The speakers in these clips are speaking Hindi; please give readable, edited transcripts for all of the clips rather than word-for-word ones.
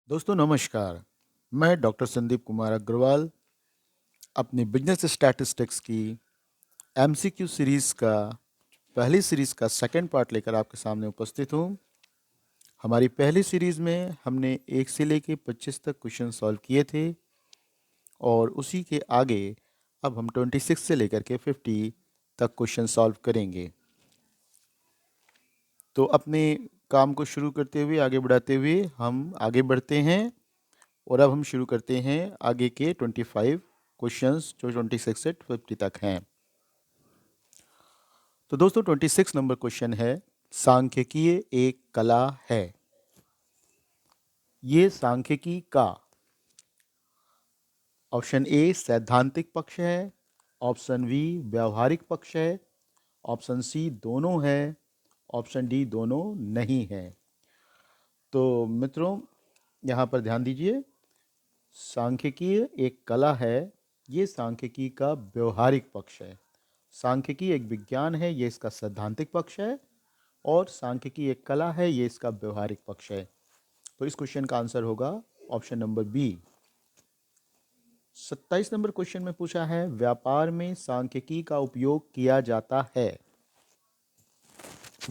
दोस्तों नमस्कार। मैं डॉक्टर संदीप कुमार अग्रवाल अपनी बिजनेस स्टैटिस्टिक्स की एमसीक्यू सीरीज़ का पहली सीरीज़ का सेकंड पार्ट लेकर आपके सामने उपस्थित हूँ। हमारी पहली सीरीज़ में हमने 1 से लेके 25 तक क्वेश्चन सॉल्व किए थे और उसी के आगे अब हम 26 से लेकर के 50 तक क्वेश्चन सॉल्व करेंगे। तो अपने काम को शुरू करते हुए आगे बढ़ाते हुए हम आगे बढ़ते हैं और अब हम शुरू करते हैं आगे के 25 क्वेश्चंस जो 26 से 50 तक हैं। तो दोस्तों 26 नंबर क्वेश्चन है, सांख्यिकीय एक कला है। ये सांख्यिकी का ऑप्शन ए सैद्धांतिक पक्ष है, ऑप्शन बी व्यावहारिक पक्ष है, ऑप्शन सी दोनों है, ऑप्शन डी दोनों नहीं है। तो मित्रों यहाँ पर ध्यान दीजिए, सांख्यिकीय एक कला है, ये सांख्यिकी का व्यवहारिक पक्ष है। सांख्यिकी एक विज्ञान है, ये इसका सैद्धांतिक पक्ष है, और सांख्यिकी एक कला है, ये इसका व्यवहारिक पक्ष है। तो इस क्वेश्चन का आंसर होगा option number B. 27 number question में पूछा है, व्यापार में सांख्यिकी का उपयोग किया जाता है।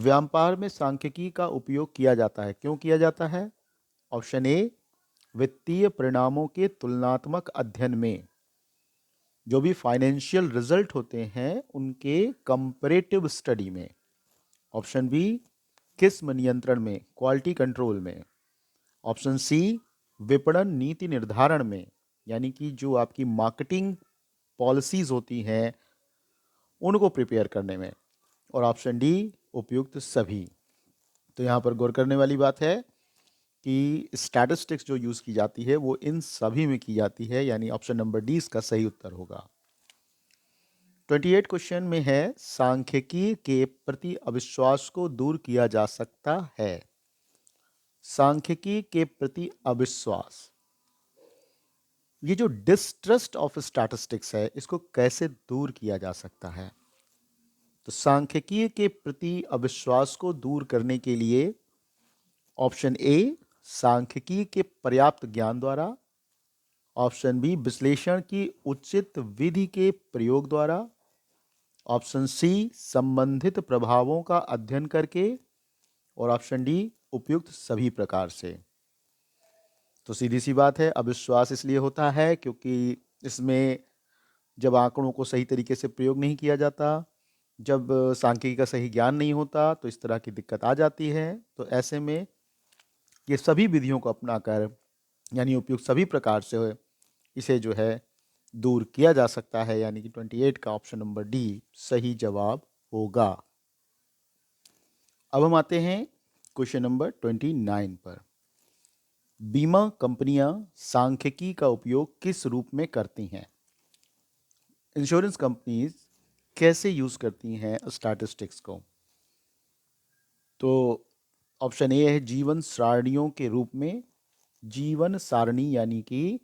व्यापार में सांख्यिकी का उपयोग किया जाता है, क्यों किया जाता है? ऑप्शन ए वित्तीय परिणामों के तुलनात्मक अध्ययन में, जो भी फाइनेंशियल रिजल्ट होते हैं उनके कंपैरेटिव स्टडी में। ऑप्शन बी किस्म नियंत्रण में, क्वालिटी कंट्रोल में। ऑप्शन सी विपणन नीति निर्धारण में, यानी कि जो आपकी मार्केटिंग पॉलिसीज होती हैं उनको प्रिपेयर करने में। और ऑप्शन डी उपयुक्त सभी। तो यहाँ पर गौर करने वाली बात है कि स्टैटिस्टिक्स जो यूज़ की जाती है वो इन सभी में की जाती है, यानी ऑप्शन नंबर डी इसका सही उत्तर होगा। 28 क्वेश्चन में है, सांख्यिकी के प्रति अविश्वास को दूर किया जा सकता है। सांख्यिकी के प्रति अविश्वास, ये जो डिस्ट्रस्ट ऑफ स्टैटिस्टिक्स है, इसको कैसे दूर किया जा सकता है? तो सांख्यिकी के प्रति अविश्वास को दूर करने के लिए ऑप्शन ए सांख्यिकी के पर्याप्त ज्ञान द्वारा, ऑप्शन बी विश्लेषण की उचित विधि के प्रयोग द्वारा, ऑप्शन सी संबंधित प्रभावों का अध्ययन करके, और ऑप्शन डी उपयुक्त सभी प्रकार से। तो सीधी सी बात है, अविश्वास इसलिए होता है क्योंकि इसमें जब आंकड़ों को सही तरीके से प्रयोग नहीं किया जाता, जब सांख्यिकी का सही ज्ञान नहीं होता, तो इस तरह की दिक्कत आ जाती है। तो ऐसे में ये सभी विधियों को अपनाकर, यानी उपयुक्त सभी प्रकार से इसे जो है दूर किया जा सकता है, यानी कि 28 का ऑप्शन नंबर डी सही जवाब होगा। अब हम आते हैं क्वेश्चन नंबर 29 पर। बीमा कंपनियां सांख्यिकी का उपयोग किस रूप में करती हैं? इंश्योरेंस कंपनीज कैसे यूज करती हैं स्टैटिस्टिक्स को? तो ऑप्शन ए है जीवन सारणियों के रूप में, जीवन सारणी यानी कि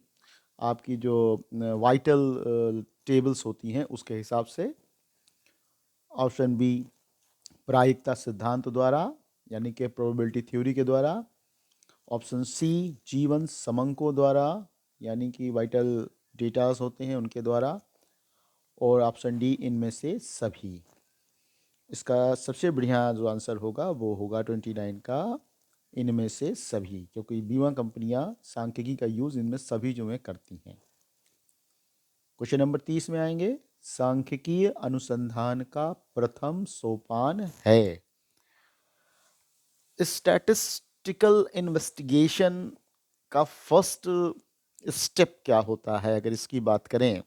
आपकी जो वाइटल टेबल्स होती हैं उसके हिसाब से। ऑप्शन बी प्रायिकता सिद्धांत द्वारा, यानी कि प्रोबेबिलिटी थ्योरी के द्वारा। ऑप्शन सी जीवन समंकों द्वारा, यानी कि वाइटल डेटास होते हैं उनके द्वारा। और ऑप्शन डी इनमें से सभी। इसका सबसे बढ़िया जो आंसर होगा वो होगा 29 का इनमें से सभी, क्योंकि बीमा कंपनियां सांख्यिकी का यूज इनमें सभी जो है करती हैं। क्वेश्चन नंबर 30 में आएंगे, सांख्यिकीय अनुसंधान का प्रथम सोपान है। स्टैटिस्टिकल इन्वेस्टिगेशन का फर्स्ट स्टेप क्या होता है? अगर इसकी बात करें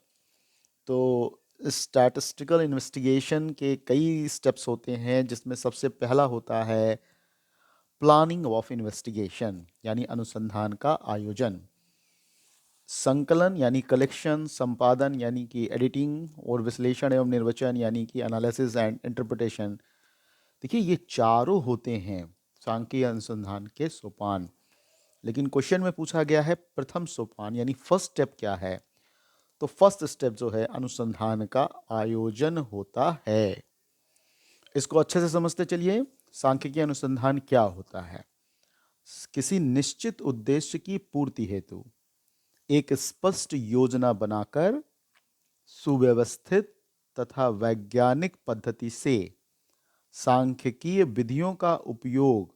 तो स्टैटिस्टिकल इन्वेस्टिगेशन के कई स्टेप्स होते हैं, जिसमें सबसे पहला होता है प्लानिंग ऑफ इन्वेस्टिगेशन, यानी अनुसंधान का आयोजन। संकलन यानी कलेक्शन, संपादन यानी कि एडिटिंग, और विश्लेषण एवं निर्वचन यानी कि एनालिसिस एंड इंटरप्रिटेशन। देखिए ये चारों होते हैं सांख्यिकीय अनुसंधान के सोपान। लेकिन क्वेश्चन में पूछा गया है प्रथम सोपान यानी फर्स्ट स्टेप क्या है? तो फर्स्ट स्टेप जो है अनुसंधान का आयोजन होता है। इसको अच्छे से समझते चलिए, सांख्यिकीय अनुसंधान क्या होता है। किसी निश्चित उद्देश्य की पूर्ति हेतु एक स्पष्ट योजना बनाकर सुव्यवस्थित तथा वैज्ञानिक पद्धति से सांख्यिकीय विधियों का उपयोग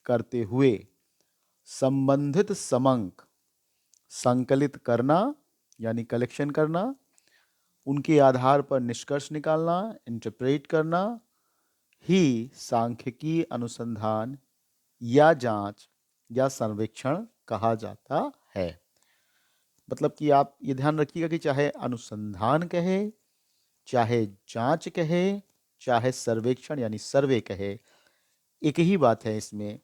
करते हुए संबंधित समंक संकलित करना यानी कलेक्शन करना, उनके आधार पर निष्कर्ष निकालना, इंटरप्रेट करना ही सांख्यिकीय अनुसंधान या जांच या सर्वेक्षण कहा जाता है। मतलब कि आप ये ध्यान रखिएगा कि चाहे अनुसंधान कहे, चाहे जांच कहे, चाहे सर्वेक्षण यानी सर्वे कहे, एक ही बात है इसमें।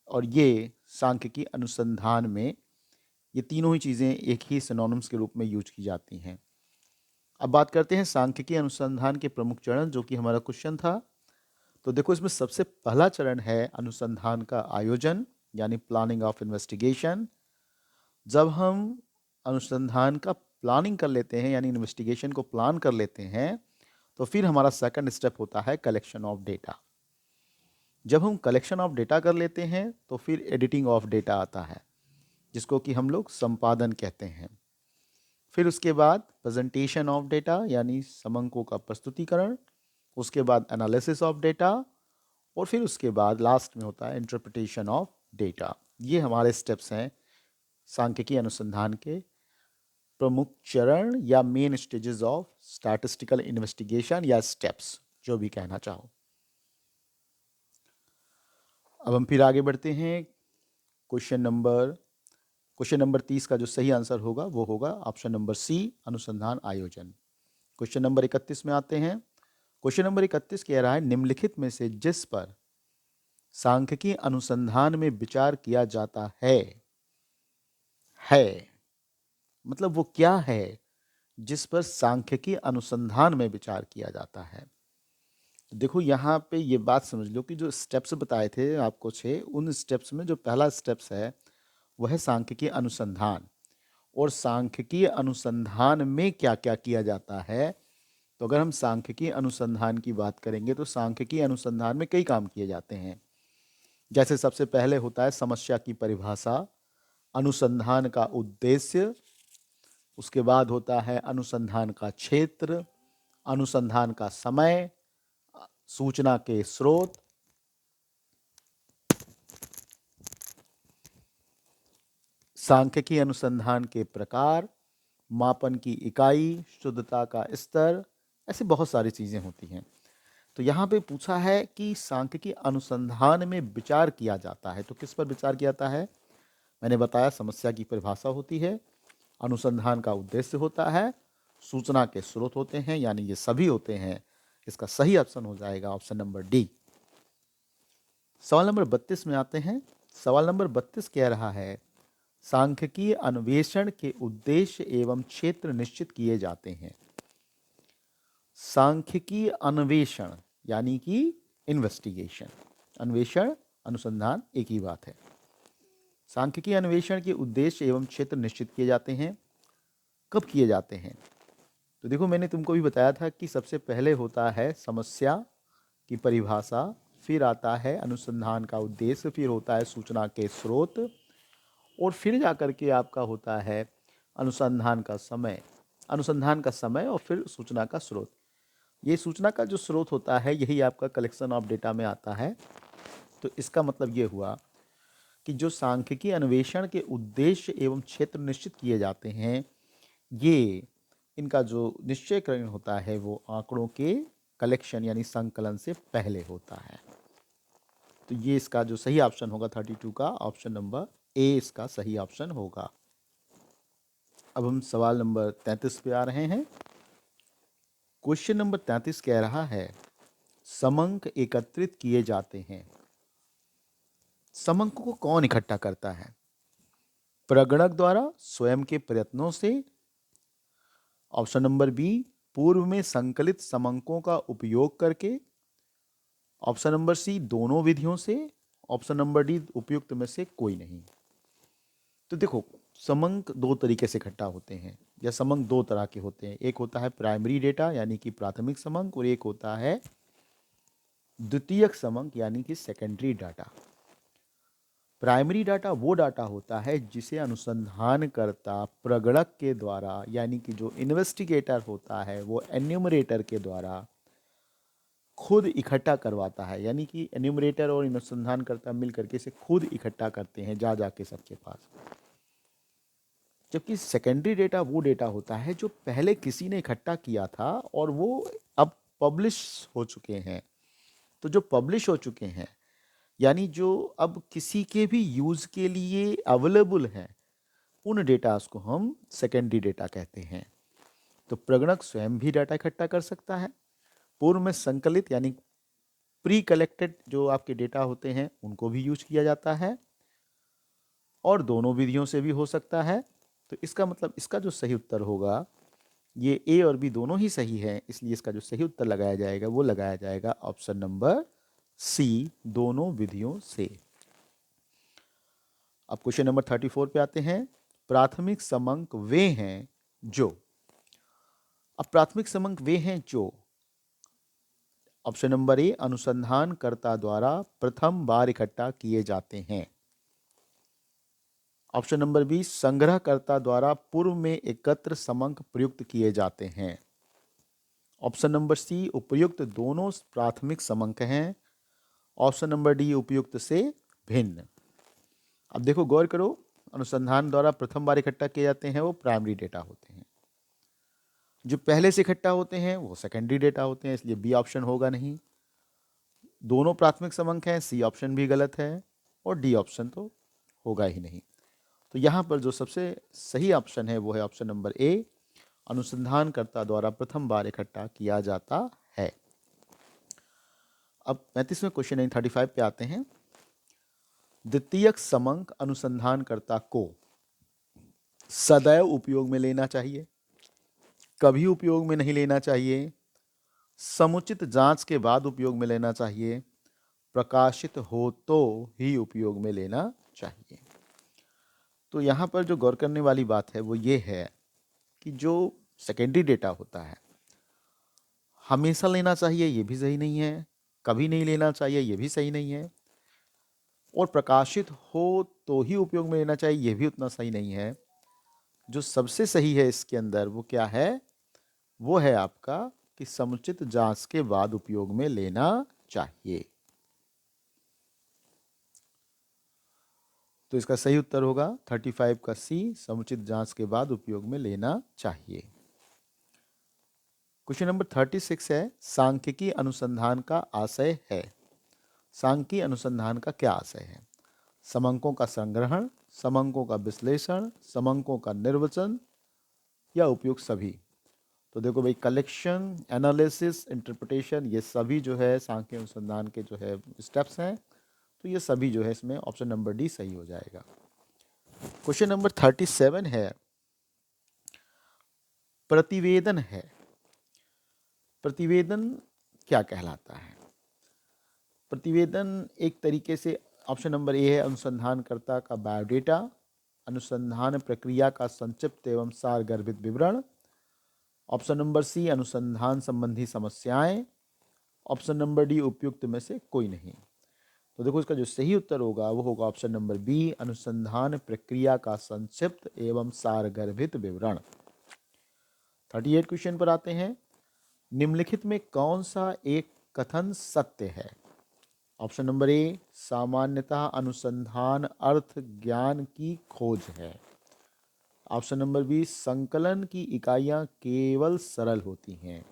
और ये सांख्यिकी अनुसंधान में ये तीनों ही चीज़ें एक ही सिनोनिम्स के रूप में यूज की जाती हैं। अब बात करते हैं सांख्यिकी अनुसंधान के प्रमुख चरण, जो कि हमारा क्वेश्चन था। तो देखो, इसमें सबसे पहला चरण है अनुसंधान का आयोजन यानी प्लानिंग ऑफ इन्वेस्टिगेशन। जब हम अनुसंधान का प्लानिंग कर लेते हैं यानी इन्वेस्टिगेशन को प्लान कर लेते हैं, तो फिर हमारा सेकंड स्टेप होता है कलेक्शन ऑफ डेटा। जब हम कलेक्शन ऑफ डेटा कर लेते हैं तो फिर एडिटिंग ऑफ डेटा आता है, जिसको कि हम लोग संपादन कहते हैं। फिर उसके बाद प्रेजेंटेशन ऑफ डेटा यानी समंकों का प्रस्तुतिकरण, उसके बाद एनालिसिस ऑफ डेटा, और फिर उसके बाद लास्ट में होता है इंटरप्रिटेशन ऑफ डेटा। ये हमारे स्टेप्स हैं सांख्यिकी अनुसंधान के प्रमुख चरण या main stages of statistical investigation या स्टेप्स, जो भी कहना चाहो। अब हम फिर आगे बढ़ते हैं। क्वेश्चन नंबर 30 का जो सही आंसर होगा वो होगा ऑप्शन नंबर सी, अनुसंधान आयोजन। क्वेश्चन नंबर 31 में आते हैं। क्वेश्चन नंबर 31 कह रहा है, निम्नलिखित में से जिस पर सांख्यिकी अनुसंधान में विचार किया जाता है मतलब वो क्या है जिस पर सांख्यिकी अनुसंधान में विचार किया जाता है। तो देखो, यहाँ पे ये बात समझ लो कि जो स्टेप्स बताए थे आपको 6, उन स्टेप्स में जो पहला स्टेप्स है वह है सांख्यिकी अनुसंधान। और सांख्यिकी अनुसंधान में क्या क्या किया जाता है, तो अगर हम सांख्यिकी अनुसंधान की बात करेंगे तो सांख्यिकी अनुसंधान में कई काम किए जाते हैं। जैसे सबसे पहले होता है समस्या की परिभाषा, अनुसंधान का उद्देश्य, उसके बाद होता है अनुसंधान का क्षेत्र, अनुसंधान का समय, सूचना के स्रोत, सांख्यिकी अनुसंधान के प्रकार, मापन की इकाई, शुद्धता का स्तर, ऐसी बहुत सारी चीज़ें होती हैं। तो यहाँ पे पूछा है कि सांख्यिकी अनुसंधान में विचार किया जाता है, तो किस पर विचार किया जाता है? मैंने बताया समस्या की परिभाषा होती है, अनुसंधान का उद्देश्य होता है, सूचना के स्रोत होते हैं, यानी ये सभी होते हैं। इसका सही ऑप्शन हो जाएगा ऑप्शन नंबर डी। सवाल नंबर 32 में आते हैं। सवाल नंबर 32 कह रहा है, सांख्यिकीय अन्वेषण के उद्देश्य एवं क्षेत्र निश्चित किए जाते हैं। सांख्यिकीय अन्वेषण यानी कि इन्वेस्टिगेशन, अन्वेषण अनुसंधान एक ही बात है। सांख्यिकी अन्वेषण के उद्देश्य एवं क्षेत्र निश्चित किए जाते हैं। कब किए जाते हैं? तो देखो, मैंने तुमको भी बताया था कि सबसे पहले होता है समस्या की परिभाषा, फिर आता है अनुसंधान का उद्देश्य, फिर होता है सूचना के स्रोत, और फिर जाकर के आपका होता है अनुसंधान का समय और फिर सूचना का स्रोत। ये सूचना का जो स्रोत होता है यही आपका कलेक्शन ऑफ डेटा में आता है। तो इसका मतलब ये हुआ कि जो सांख्यिकी अन्वेषण के उद्देश्य एवं क्षेत्र निश्चित किए जाते हैं, ये इनका जो निश्चयकरण होता है वो आंकड़ों के कलेक्शन यानी संकलन से पहले होता है। तो ये इसका जो सही ऑप्शन होगा 32 का, ऑप्शन नंबर ए इसका सही ऑप्शन होगा। अब हम सवाल नंबर 33 पे आ रहे हैं। क्वेश्चन नंबर 33 कह रहा है, समंक एकत्रित किए जाते हैं। समंक को कौन इकट्ठा करता है? प्रगणक द्वारा, स्वयं के प्रयत्नों से, ऑप्शन नंबर बी पूर्व में संकलित समंकों का उपयोग करके, ऑप्शन नंबर सी दोनों विधियों से, ऑप्शन नंबर डी उपयुक्त में से कोई नहीं। तो देखो, समंक दो तरीके से इकट्ठा होते हैं, या समंक दो तरह के होते हैं। एक होता है प्राइमरी डेटा यानी कि प्राथमिक समंक, और एक होता है द्वितीयक समंक यानी कि सेकेंडरी डाटा। प्राइमरी डाटा वो डाटा होता है जिसे अनुसंधानकर्ता प्रगणक के द्वारा, यानी कि जो इन्वेस्टिगेटर होता है वो एन्यूमरेटर के द्वारा खुद इकट्ठा करवाता है, यानी कि एन्यूमरेटर और अनुसंधानकर्ता मिल करके इसे खुद इकट्ठा करते हैं जा जाके सबके पास। जबकि सेकेंडरी डेटा वो डेटा होता है जो पहले किसी ने इकट्ठा किया था और वो अब पब्लिश हो चुके हैं। तो जो पब्लिश हो चुके हैं, यानी जो अब किसी के भी यूज़ के लिए अवेलेबल हैं, उन डेटास को हम सेकेंडरी डेटा कहते हैं। तो प्रगणक स्वयं भी डाटा इकट्ठा कर सकता है, पूर्व में संकलित यानी प्री कलेक्टेड जो आपके डेटा होते हैं उनको भी यूज किया जाता है, और दोनों विधियों से भी हो सकता है। तो इसका मतलब इसका जो सही उत्तर होगा, ये ए और बी दोनों ही सही है, इसलिए इसका जो सही उत्तर लगाया जाएगा वो लगाया जाएगा ऑप्शन नंबर सी, दोनों विधियों से। अब क्वेश्चन नंबर 34 पे आते हैं। प्राथमिक समंक वे हैं जो, अब प्राथमिक समंक वे हैं जो, ऑप्शन नंबर ए अनुसंधानकर्ता द्वारा प्रथम बार इकट्ठा किए जाते हैं। ऑप्शन नंबर बी संग्रहकर्ता द्वारा पूर्व में एकत्र समंक प्रयुक्त किए जाते हैं। ऑप्शन नंबर सी उपयुक्त दोनों प्राथमिक समंक हैं। ऑप्शन नंबर डी उपयुक्त से भिन्न। अब देखो गौर करो, अनुसंधान द्वारा प्रथम बार इकट्ठा किए जाते हैं वो प्राइमरी डेटा होते हैं, जो पहले से इकट्ठा होते हैं वो सेकेंडरी डेटा होते हैं, इसलिए बी ऑप्शन होगा नहीं। दोनों प्राथमिक समंक हैं, सी ऑप्शन भी गलत है, और डी ऑप्शन तो होगा ही नहीं। तो यहाँ पर जो सबसे सही ऑप्शन है वो है ऑप्शन नंबर ए, अनुसंधानकर्ता द्वारा प्रथम बार इकट्ठा किया जाता है। अब 35वें क्वेश्चन 35 पे आते हैं। द्वितीयक समंक अनुसंधानकर्ता को सदैव उपयोग में लेना चाहिए, कभी उपयोग में नहीं लेना चाहिए, समुचित जांच के बाद उपयोग में लेना चाहिए, प्रकाशित हो तो ही उपयोग में लेना चाहिए। तो यहाँ पर जो गौर करने वाली बात है वो ये है कि जो सेकेंडरी डेटा होता है हमेशा लेना चाहिए, ये भी सही नहीं है, कभी नहीं लेना चाहिए, ये भी सही नहीं है, और प्रकाशित हो तो ही उपयोग में लेना चाहिए, ये भी उतना सही नहीं है। जो सबसे सही है इसके अंदर वो क्या है, वो है आपका कि समुचित जांच के बाद उपयोग में लेना चाहिए। तो इसका सही उत्तर होगा 35 का सी, समुचित जांच के बाद उपयोग में लेना चाहिए। क्वेश्चन नंबर 36 है, सांख्यिकी अनुसंधान का आशय है। सांख्यिकी अनुसंधान का क्या आशय है? समंकों का संग्रहण, समंकों का विश्लेषण, समंकों का निर्वचन, या उपयुक्त सभी। तो देखो भाई, कलेक्शन, एनालिसिस, इंटरप्रिटेशन, ये सभी जो है सांख्यिकी अनुसंधान के जो है स्टेप्स हैं, तो ये सभी जो है इसमें ऑप्शन नंबर डी सही हो जाएगा। क्वेश्चन नंबर 37 है, प्रतिवेदन है। प्रतिवेदन क्या कहलाता है? प्रतिवेदन एक तरीके से ऑप्शन नंबर ए है अनुसंधानकर्ता का बायोडेटा, अनुसंधान प्रक्रिया का संक्षिप्त एवं सारगर्भित विवरण। ऑप्शन नंबर सी अनुसंधान संबंधी समस्याएं। ऑप्शन नंबर डी उपयुक्त में से कोई नहीं। तो देखो इसका जो सही उत्तर होगा वो होगा ऑप्शन नंबर बी, अनुसंधान प्रक्रिया का संक्षिप्त एवं सारगर्भित विवरण। 38 क्वेश्चन पर आते हैं। निम्नलिखित में कौन सा एक कथन सत्य है? ऑप्शन नंबर ए, सामान्यतः अनुसंधान अर्थ ज्ञान की खोज है। ऑप्शन नंबर बी, संकलन की इकाइयां केवल सरल होती हैं।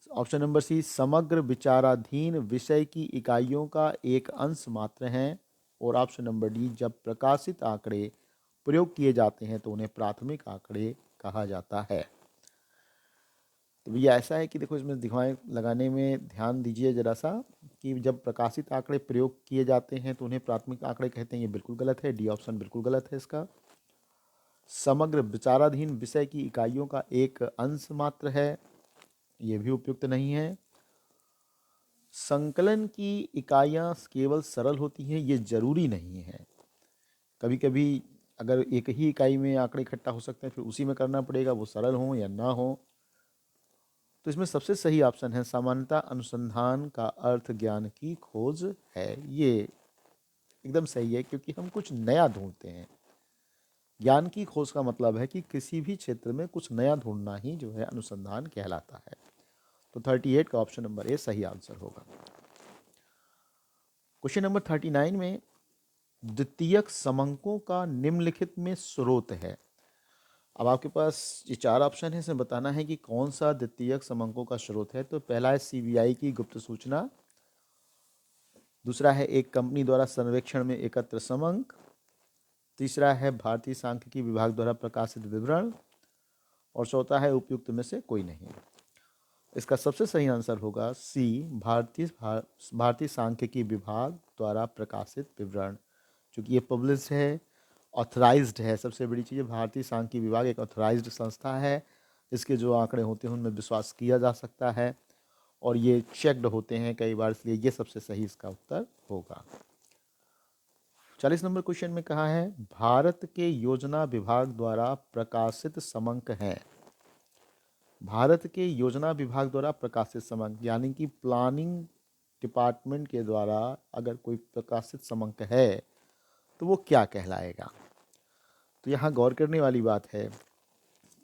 ऑप्शन नंबर सी, समग्र विचाराधीन विषय की इकाइयों का एक अंश मात्र है। और ऑप्शन नंबर डी, जब प्रकाशित आंकड़े प्रयोग किए जाते हैं तो उन्हें प्राथमिक आंकड़े कहा जाता है। तो भैया ऐसा है कि देखो इसमें दिखाएं लगाने में ध्यान दीजिए जरा सा, कि जब प्रकाशित आंकड़े प्रयोग किए जाते हैं तो उन्हें प्राथमिक आंकड़े कहते हैं, ये बिल्कुल गलत है, डी ऑप्शन बिल्कुल गलत है इसका। समग्र विचाराधीन विषय की इकाइयों का एक अंश मात्र है, ये भी उपयुक्त नहीं है। संकलन की इकाइयां केवल सरल होती हैं, ये जरूरी नहीं है। कभी कभी अगर एक ही इकाई में आंकड़े इकट्ठा हो सकते हैं, फिर उसी में करना पड़ेगा, वो सरल हो या ना हो। तो इसमें सबसे सही ऑप्शन है सामान्यतः अनुसंधान का अर्थ ज्ञान की खोज है, ये एकदम सही है, क्योंकि हम कुछ नया ढूंढते हैं। ज्ञान की खोज का मतलब है कि किसी भी क्षेत्र में कुछ नया ढूंढना ही जो है अनुसंधान कहलाता है। तो 38 का ऑप्शन नंबर ए सही आंसर होगा। क्वेश्चन नंबर 39 में द्वितीयक समंकों का निम्नलिखित में स्रोत है। अब आपके पास ये 4 ऑप्शन है, इसमें बताना है कि कौन सा द्वितीयक समंकों का स्रोत है। तो पहला है सीबीआई की गुप्त सूचना, दूसरा है एक कंपनी द्वारा सर्वेक्षण में एकत्र समंक, तीसरा है भारतीय सांख्यिकी विभाग द्वारा प्रकाशित विवरण, और चौथा है उपयुक्त में से कोई नहीं। इसका सबसे सही आंसर होगा सी, भारतीय सांख्यिकी विभाग द्वारा प्रकाशित विवरण, क्योंकि ये पब्लिश है, ऑथराइज्ड है। सबसे बड़ी चीज़ है, भारतीय सांख्यिकी विभाग एक ऑथराइज्ड संस्था है, इसके जो आंकड़े होते हैं उनमें विश्वास किया जा सकता है और ये चेक्ड होते हैं कई बार, इसलिए ये सबसे सही इसका उत्तर होगा। 40 नंबर क्वेश्चन में कहा है भारत के योजना विभाग द्वारा प्रकाशित समंक है। भारत के योजना विभाग द्वारा प्रकाशित समंक यानी कि प्लानिंग डिपार्टमेंट के द्वारा अगर कोई प्रकाशित समंक है तो वो क्या कहलाएगा। तो यहाँ गौर करने वाली बात है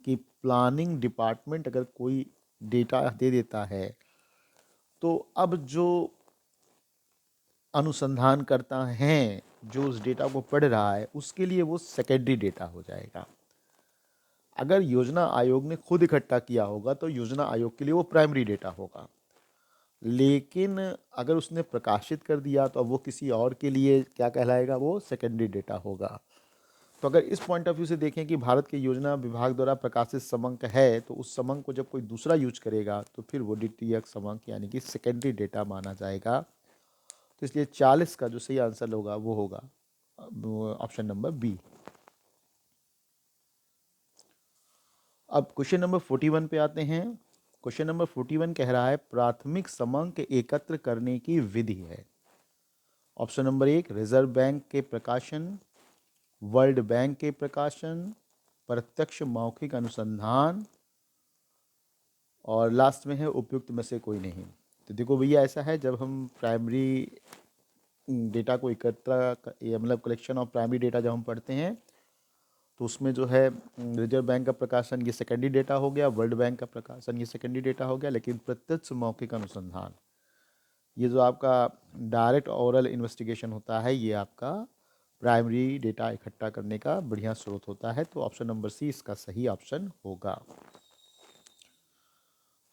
कि प्लानिंग डिपार्टमेंट अगर कोई डेटा दे देता है तो अब जो अनुसंधान करता है जो उस डेटा को पढ़ रहा है उसके लिए वो सेकेंडरी डेटा हो जाएगा। अगर योजना आयोग ने खुद इकट्ठा किया होगा तो योजना आयोग के लिए वो प्राइमरी डेटा होगा, लेकिन अगर उसने प्रकाशित कर दिया तो अब वो किसी और के लिए क्या कहलाएगा, वो सेकेंडरी डेटा होगा। तो अगर इस पॉइंट ऑफ व्यू से देखें कि भारत के योजना विभाग द्वारा प्रकाशित समंक है तो उस समंक को जब कोई दूसरा यूज करेगा तो फिर वो द्वितीयक समंक यानी कि सेकेंडरी डेटा माना जाएगा। तो इसलिए 40 का जो सही आंसर होगा वो होगा ऑप्शन नंबर बी। अब क्वेश्चन नंबर 41 पे आते हैं। क्वेश्चन नंबर 41 कह रहा है प्राथमिक समंक एकत्र करने की विधि है। ऑप्शन नंबर 1 रिजर्व बैंक के प्रकाशन, वर्ल्ड बैंक के प्रकाशन, प्रत्यक्ष मौखिक अनुसंधान, और लास्ट में है उपयुक्त में से कोई नहीं। तो देखो भैया, ऐसा है जब हम प्राइमरी डेटा को एकत्र मतलब कलेक्शन ऑफ प्राइमरी डेटा जब हम पढ़ते हैं तो उसमें जो है रिजर्व बैंक का प्रकाशन ये सेकेंडरी डेटा हो गया, वर्ल्ड बैंक का प्रकाशन ये सेकेंडरी डेटा हो गया, लेकिन प्रत्यक्ष मौखिक अनुसंधान ये जो आपका डायरेक्ट ओरल इन्वेस्टिगेशन होता है ये आपका प्राइमरी डेटा इकट्ठा करने का बढ़िया स्रोत होता है। तो ऑप्शन नंबर सी इसका सही ऑप्शन होगा।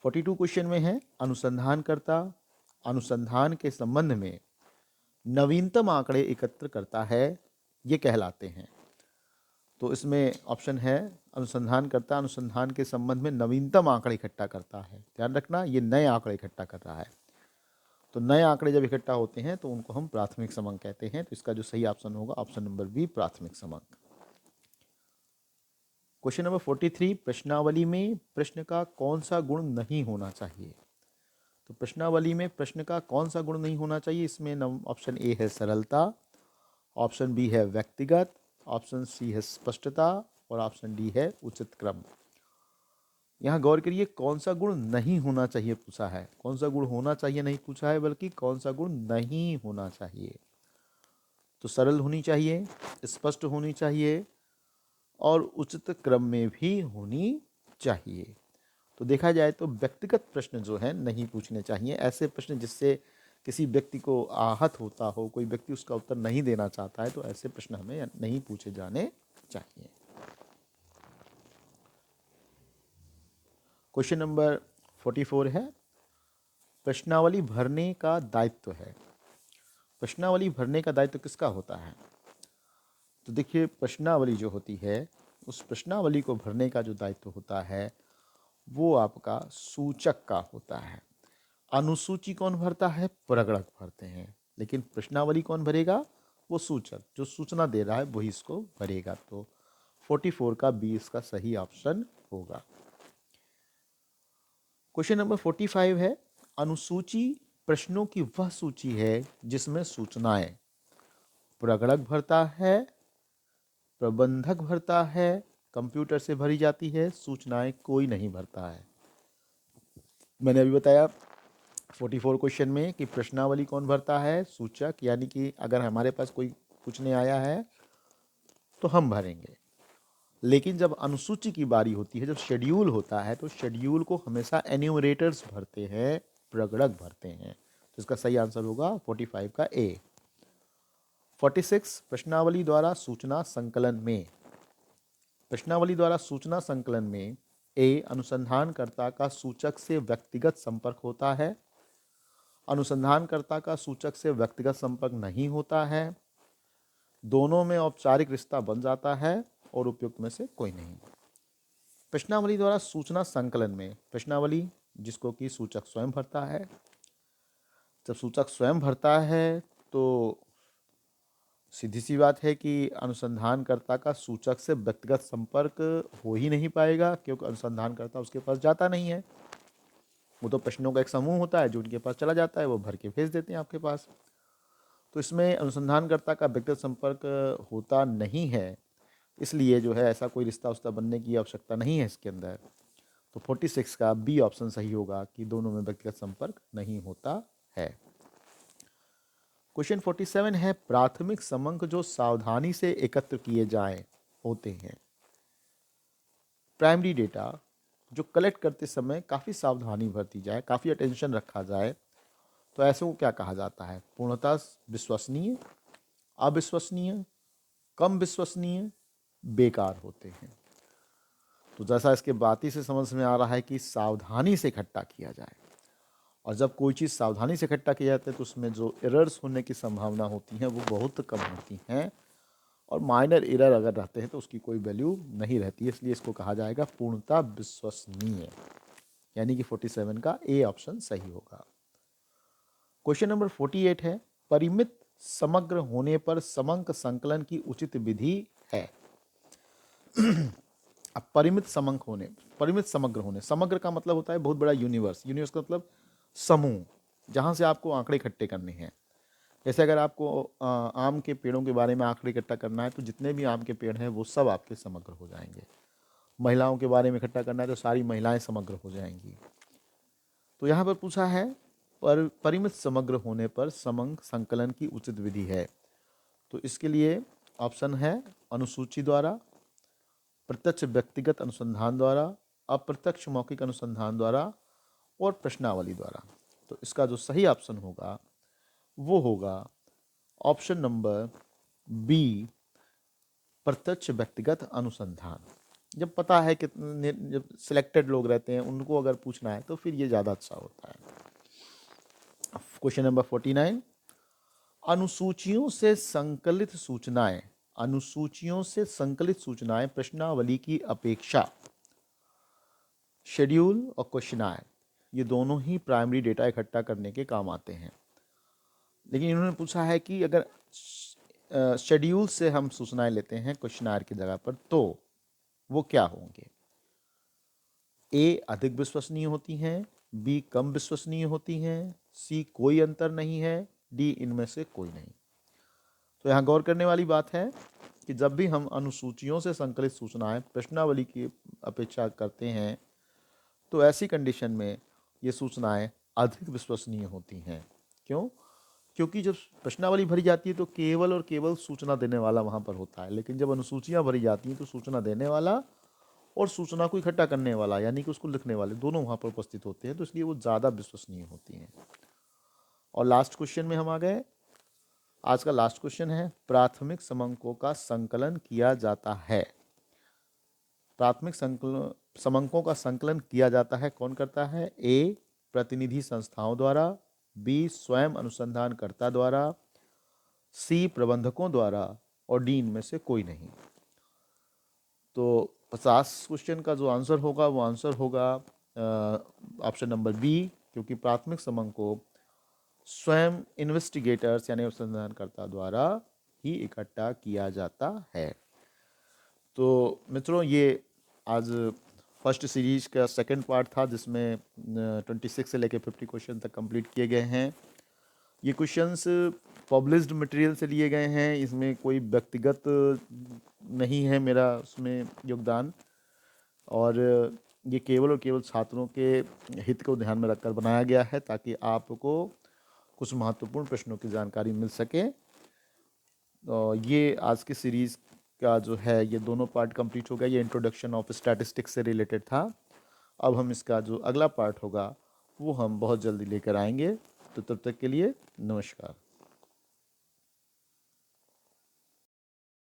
42 क्वेश्चन में है अनुसंधानकर्ता अनुसंधान के संबंध में नवीनतम आंकड़े एकत्र करता है, ये कहलाते हैं। तो इसमें ऑप्शन है अनुसंधानकर्ता अनुसंधान के संबंध में नवीनतम आंकड़े इकट्ठा करता है। ध्यान रखना ये नए आंकड़े इकट्ठा कर रहा है। तो नए आंकड़े जब इकट्ठा होते हैं तो उनको हम प्राथमिक समंक कहते हैं। तो इसका जो सही ऑप्शन होगा ऑप्शन नंबर बी प्राथमिक समंक। क्वेश्चन नंबर 43 प्रश्नावली में प्रश्न का कौन सा गुण नहीं होना चाहिए। तो प्रश्नावली में प्रश्न का कौन सा गुण नहीं होना चाहिए, इसमें ऑप्शन ए है सरलता, ऑप्शन बी है व्यक्तिगत, ऑप्शन सी है स्पष्टता और ऑप्शन डी है उचित क्रम। यहाँ गौर करिए कौन सा गुण नहीं होना चाहिए पूछा है, कौन सा गुण होना चाहिए नहीं पूछा है, बल्कि कौन सा गुण नहीं होना चाहिए। तो सरल होनी चाहिए, स्पष्ट होनी चाहिए और उचित क्रम में भी होनी चाहिए। तो देखा जाए तो व्यक्तिगत प्रश्न जो है नहीं पूछने चाहिए। ऐसे प्रश्न जिससे किसी व्यक्ति को आहत होता हो, कोई व्यक्ति उसका उत्तर नहीं देना चाहता है, तो ऐसे प्रश्न हमें नहीं पूछे जाने चाहिए। क्वेश्चन नंबर 44 है प्रश्नावली भरने का दायित्व है। प्रश्नावली भरने का दायित्व किसका होता है। तो देखिए प्रश्नावली जो होती है उस प्रश्नावली को भरने का जो दायित्व होता है वो आपका सूचक का होता है। अनुसूची कौन भरता है, प्रगणक भरते हैं, लेकिन प्रश्नावली कौन भरेगा, वो सूचक जो सूचना दे रहा है वही इसको भरेगा। तो 44 का बी इसका सही ऑप्शन होगा। क्वेश्चन नंबर 45 है अनुसूची प्रश्नों की वह सूची है जिसमें सूचनाएं प्रगणक भरता है, प्रबंधक भरता है, कंप्यूटर से भरी जाती है, सूचनाएं कोई नहीं भरता है। मैंने अभी बताया 44 क्वेश्चन में कि प्रश्नावली कौन भरता है, सूचक, यानी कि अगर हमारे पास कोई पूछने आया है तो हम भरेंगे। लेकिन जब अनुसूची की बारी होती है, जब शेड्यूल होता है, तो शेड्यूल को हमेशा एन्यूमरेटर्स भरते हैं, प्रगणक भरते हैं। तो इसका सही आंसर होगा 45 का ए। 46 प्रश्नावली द्वारा सूचना संकलन में, प्रश्नावली द्वारा सूचना संकलन में ए अनुसंधानकर्ता का सूचक से व्यक्तिगत संपर्क होता है, अनुसंधानकर्ता का सूचक से व्यक्तिगत संपर्क नहीं होता है, दोनों में औपचारिक रिश्ता बन जाता है, और उपयुक्त में से कोई नहीं। प्रश्नावली द्वारा सूचना संकलन में प्रश्नावली जिसको कि सूचक स्वयं भरता है, जब सूचक स्वयं भरता है तो सीधी सी बात है कि अनुसंधानकर्ता का सूचक से व्यक्तिगत संपर्क हो ही नहीं पाएगा, क्योंकि अनुसंधानकर्ता उसके पास जाता नहीं है। वो तो प्रश्नों का एक समूह होता है जो उनके पास चला जाता है, वो भर के भेज देते हैं आपके पास। तो इसमें अनुसंधानकर्ता का व्यक्तिगत संपर्क होता नहीं है, इसलिए जो है ऐसा कोई रिश्ता उस्ता बनने की आवश्यकता नहीं है इसके अंदर। तो 46 का बी ऑप्शन सही होगा कि दोनों में व्यक्तिगत संपर्क नहीं होता है। क्वेश्चन 47 है प्राथमिक समंक जो सावधानी से एकत्र किए जाए होते हैं। प्राइमरी डेटा जो कलेक्ट करते समय काफ़ी सावधानी बरती जाए, काफ़ी अटेंशन रखा जाए, तो ऐसे को क्या कहा जाता है? पूर्णतः विश्वसनीय, अविश्वसनीय, कम विश्वसनीय, बेकार होते हैं। तो जैसा इसके बात ही से समझ में आ रहा है कि सावधानी से इकट्ठा किया जाए, और जब कोई चीज़ सावधानी से इकट्ठा किया जाता है तो उसमें जो एरर्स होने की संभावना होती हैं वो बहुत कम होती हैं, और माइनर एरर अगर रहते हैं तो उसकी कोई वैल्यू नहीं रहती है, इसलिए इसको कहा जाएगा पूर्णतः विश्वसनीय, यानी कि 47 का ए ऑप्शन सही होगा। क्वेश्चन नंबर 48 है परिमित समग्र होने पर समंक संकलन की उचित विधि है। अब परिमित समग्र होने, समग्र का मतलब होता है बहुत बड़ा यूनिवर्स, यूनिवर्स का मतलब समूह, जहाँ से आपको आंकड़े इकट्ठे करने हैं। जैसे अगर आपको आम के पेड़ों के बारे में आंकड़े इकट्ठा करना है तो जितने भी आम के पेड़ हैं वो सब आपके समग्र हो जाएंगे। महिलाओं के बारे में इकट्ठा करना है तो सारी महिलाएं समग्र हो जाएंगी। तो यहाँ पर पूछा है परिमित समग्र होने पर समंक संकलन की उचित विधि है। तो इसके लिए ऑप्शन है अनुसूची द्वारा, प्रत्यक्ष व्यक्तिगत अनुसंधान द्वारा, अप्रत्यक्ष मौखिक अनुसंधान द्वारा, और प्रश्नावली द्वारा। तो इसका जो सही ऑप्शन होगा वो होगा ऑप्शन नंबर बी, प्रत्यक्ष व्यक्तिगत अनुसंधान। जब पता है कि जब सिलेक्टेड लोग रहते हैं उनको अगर पूछना है तो फिर ये ज़्यादा अच्छा होता है। क्वेश्चन नंबर 49 अनुसूचियों से संकलित सूचनाएं, अनुसूचियों से संकलित सूचनाएं प्रश्नावली की अपेक्षा शेड्यूल और क्वेश्चनायर ये दोनों ही प्राइमरी डेटा इकट्ठा करने के काम आते हैं। लेकिन इन्होंने पूछा है कि अगर शेड्यूल से हम सूचनाएं लेते हैं क्वेश्चनायर की जगह पर तो वो क्या होंगे? ए अधिक विश्वसनीय होती हैं, बी कम विश्वसनीय होती हैं, सी कोई अंतर नहीं है, डी इनमें से कोई नहीं। तो यहाँ गौर करने वाली बात है कि जब भी हम अनुसूचियों से संकलित सूचनाएं प्रश्नावली की अपेक्षा करते हैं तो ऐसी कंडीशन में ये सूचनाएं अधिक विश्वसनीय होती हैं। क्यों? क्योंकि जब प्रश्नावली भरी जाती है तो केवल और केवल सूचना देने वाला वहाँ पर होता है, लेकिन जब अनुसूचियाँ भरी जाती हैं तो सूचना देने वाला और सूचना को इकट्ठा करने वाला यानी कि उसको लिखने वाले दोनों वहाँ पर उपस्थित होते हैं, तो इसलिए वो ज़्यादा विश्वसनीय होती हैं। और लास्ट क्वेश्चन में हम आ गए। आज का लास्ट क्वेश्चन है प्राथमिक समंकों का संकलन किया जाता है। प्राथमिक समंकों का संकलन किया जाता है, कौन करता है? ए प्रतिनिधि संस्थाओं द्वारा, बी स्वयं अनुसंधानकर्ता द्वारा, सी प्रबंधकों द्वारा, और डी इनमें से कोई नहीं। तो 50 क्वेश्चन का जो आंसर होगा वो आंसर होगा ऑप्शन नंबर बी, क्योंकि प्राथमिक समंक को स्वयं इन्वेस्टिगेटर्स यानी अनुसंधानकर्ता द्वारा ही इकट्ठा किया जाता है। तो मित्रों ये आज फर्स्ट सीरीज का सेकंड पार्ट था जिसमें 26 से लेकर 50 क्वेश्चन तक कंप्लीट किए गए हैं। ये क्वेश्चंस पब्लिश्ड मटेरियल से लिए गए हैं, इसमें कोई व्यक्तिगत नहीं है मेरा उसमें योगदान। और ये केवल और केवल छात्रों के हित को ध्यान में रखकर बनाया गया है ताकि आपको कुछ महत्वपूर्ण प्रश्नों की जानकारी मिल सके। ये आज की सीरीज़ का जो है ये दोनों पार्ट कंप्लीट हो गया। ये इंट्रोडक्शन ऑफ स्टैटिस्टिक्स से रिलेटेड था। अब हम इसका जो अगला पार्ट होगा वो हम बहुत जल्दी लेकर आएंगे। तो तब तक के लिए नमस्कार।